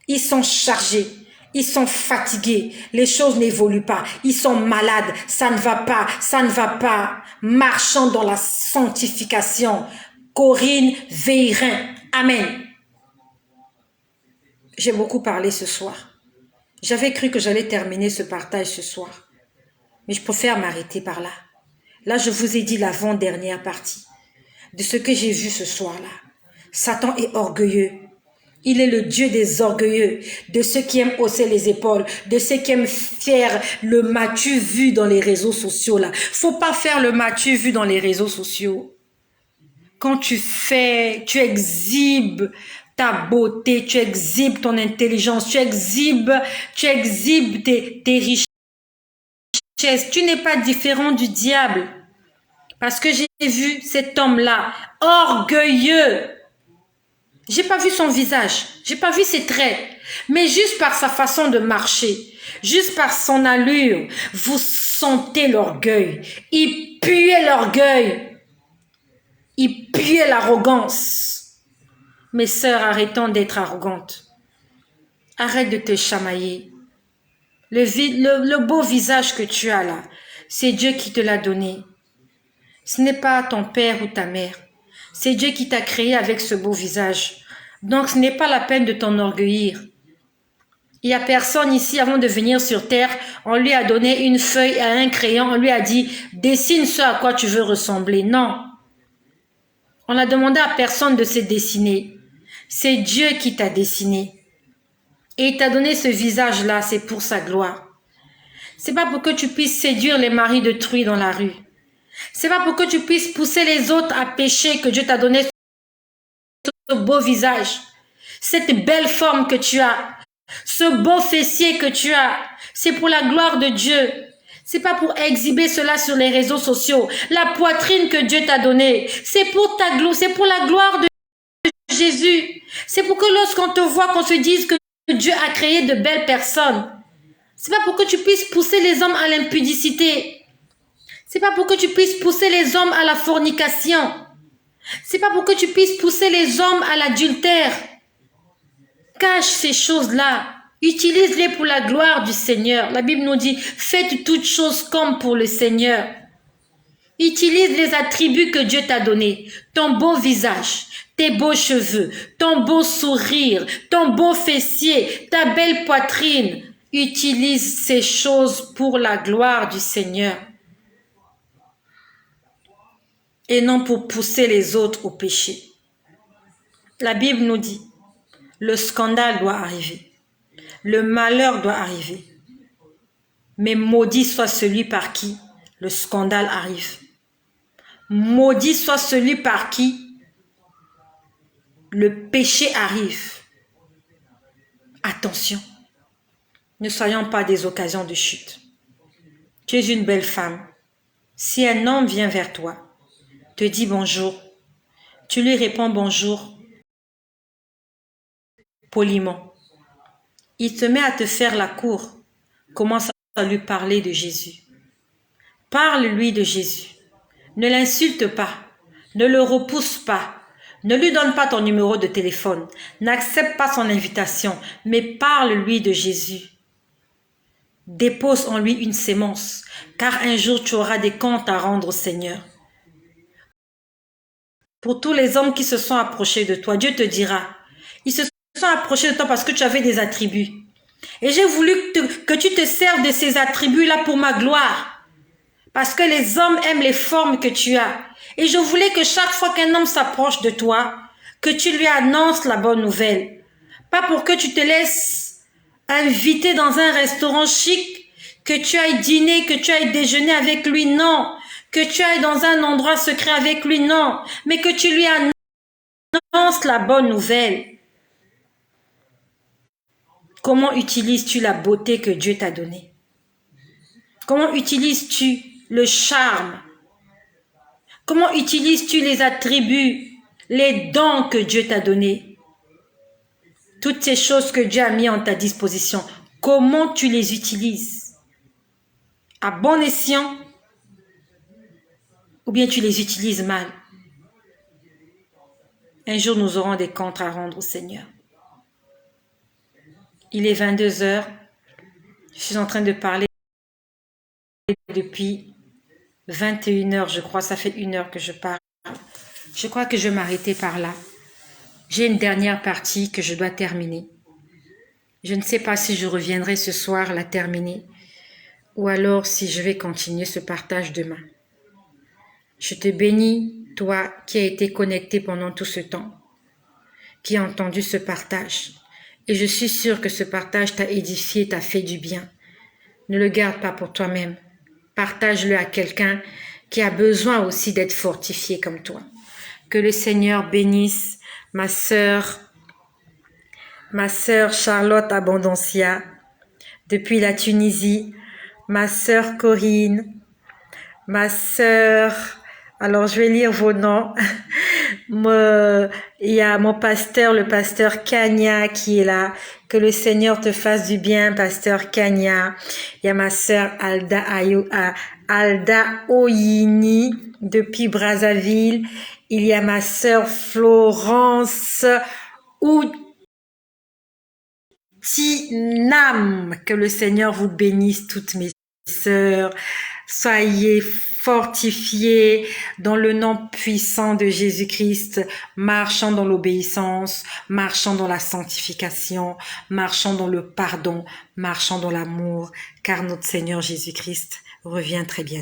Ils sont chargés. Ils sont fatigués. Les choses n'évoluent pas. Ils sont malades. Ça ne va pas. Ça ne va pas. Marchons dans la sanctification. Corinne Véirin. Amen. J'ai beaucoup parlé ce soir. J'avais cru que j'allais terminer ce partage ce soir. Mais je préfère m'arrêter par là. Là, je vous ai dit l'avant-dernière partie de ce que j'ai vu ce soir-là. Satan est orgueilleux. Il est le Dieu des orgueilleux, de ceux qui aiment hausser les épaules, de ceux qui aiment faire le m'as-tu vu dans les réseaux sociaux là. Faut pas faire le m'as-tu vu dans les réseaux sociaux. Quand tu exhibes ta beauté, tu exhibes ton intelligence, tu exhibes tes richesses. Tu n'es pas différent du diable. Parce que j'ai vu cet homme-là, orgueilleux. J'ai pas vu son visage, j'ai pas vu ses traits, mais juste par sa façon de marcher, juste par son allure, vous sentez l'orgueil. Il puait l'orgueil, il puait l'arrogance. Mes sœurs, arrêtons d'être arrogantes. Arrête de te chamailler. Le beau visage que tu as là, c'est Dieu qui te l'a donné. Ce n'est pas ton père ou ta mère. C'est Dieu qui t'a créé avec ce beau visage. Donc, ce n'est pas la peine de t'enorgueillir. Il n'y a personne ici, avant de venir sur terre, on lui a donné une feuille et un crayon, on lui a dit, dessine ce à quoi tu veux ressembler. Non. On n'a demandé à personne de se dessiner. C'est Dieu qui t'a dessiné. Et il t'a donné ce visage-là, c'est pour sa gloire. C'est pas pour que tu puisses séduire les maris d'autrui dans la rue. C'est pas pour que tu puisses pousser les autres à pécher que Dieu t'a donné ce beau visage, cette belle forme que tu as, ce beau fessier que tu as. C'est pour la gloire de Dieu. C'est pas pour exhiber cela sur les réseaux sociaux. La poitrine que Dieu t'a donnée, c'est pour ta gloire, c'est pour la gloire de Jésus. C'est pour que lorsqu'on te voit, qu'on se dise que Dieu a créé de belles personnes. C'est pas pour que tu puisses pousser les hommes à l'impudicité. C'est pas pour que tu puisses pousser les hommes à la fornication. C'est pas pour que tu puisses pousser les hommes à l'adultère. Cache ces choses-là. Utilise-les pour la gloire du Seigneur. La Bible nous dit, faites toutes choses comme pour le Seigneur. Utilise les attributs que Dieu t'a donnés. Ton beau visage, tes beaux cheveux, ton beau sourire, ton beau fessier, ta belle poitrine. Utilise ces choses pour la gloire du Seigneur. Et non pour pousser les autres au péché. La Bible nous dit, le scandale doit arriver, le malheur doit arriver, mais maudit soit celui par qui le scandale arrive. Maudit soit celui par qui le péché arrive. Attention, ne soyons pas des occasions de chute. Tu es une belle femme. Si un homme vient vers toi, te dit bonjour, tu lui réponds bonjour poliment. Il te met à te faire la cour. Commence à lui parler de Jésus. Parle-lui de Jésus. Ne l'insulte pas. Ne le repousse pas. Ne lui donne pas ton numéro de téléphone. N'accepte pas son invitation, mais parle-lui de Jésus. Dépose en lui une sémence, car un jour tu auras des comptes à rendre au Seigneur. Pour tous les hommes qui se sont approchés de toi, Dieu te dira, ils se sont approchés de toi parce que tu avais des attributs. Et j'ai voulu que tu te serves de ces attributs-là pour ma gloire. Parce que les hommes aiment les formes que tu as. Et je voulais que chaque fois qu'un homme s'approche de toi, que tu lui annonces la bonne nouvelle. Pas pour que tu te laisses inviter dans un restaurant chic, que tu ailles dîner, que tu ailles déjeuner avec lui, non. Que tu ailles dans un endroit secret avec lui, non. Mais que tu lui annonces la bonne nouvelle. Comment utilises-tu la beauté que Dieu t'a donnée? Comment utilises-tu le charme? Comment utilises-tu les attributs, les dons que Dieu t'a donnés? Toutes ces choses que Dieu a mis en ta disposition, comment tu les utilises? À bon escient ou bien tu les utilises mal? Un jour, nous aurons des comptes à rendre au Seigneur. Il est 22 heures. Je suis en train de parler depuis 21 heures, je crois. Ça fait 1 heure que je parle. Je crois que je vais m'arrêter par là. J'ai une dernière partie que je dois terminer. Je ne sais pas si je reviendrai ce soir la terminer ou alors si je vais continuer ce partage demain. Je te bénis, toi qui as été connecté pendant tout ce temps, qui a entendu ce partage. Et je suis sûre que ce partage t'a édifié, t'a fait du bien. Ne le garde pas pour toi-même. Partage-le à quelqu'un qui a besoin aussi d'être fortifié comme toi. Que le Seigneur bénisse ma sœur Charlotte Abondancia, depuis la Tunisie, ma sœur Corinne, ma sœur Alors, je vais lire vos noms. Il y a mon pasteur, le pasteur Kanya qui est là. Que le Seigneur te fasse du bien, pasteur Kanya. Il y a ma sœur Alda Oyini depuis Brazzaville. Il y a ma sœur Florence Outinam. Que le Seigneur vous bénisse, toutes mes sœurs. Soyez fortifiés dans le nom puissant de Jésus-Christ, marchant dans l'obéissance, marchant dans la sanctification, marchant dans le pardon, marchant dans l'amour, car notre Seigneur Jésus-Christ revient très bientôt.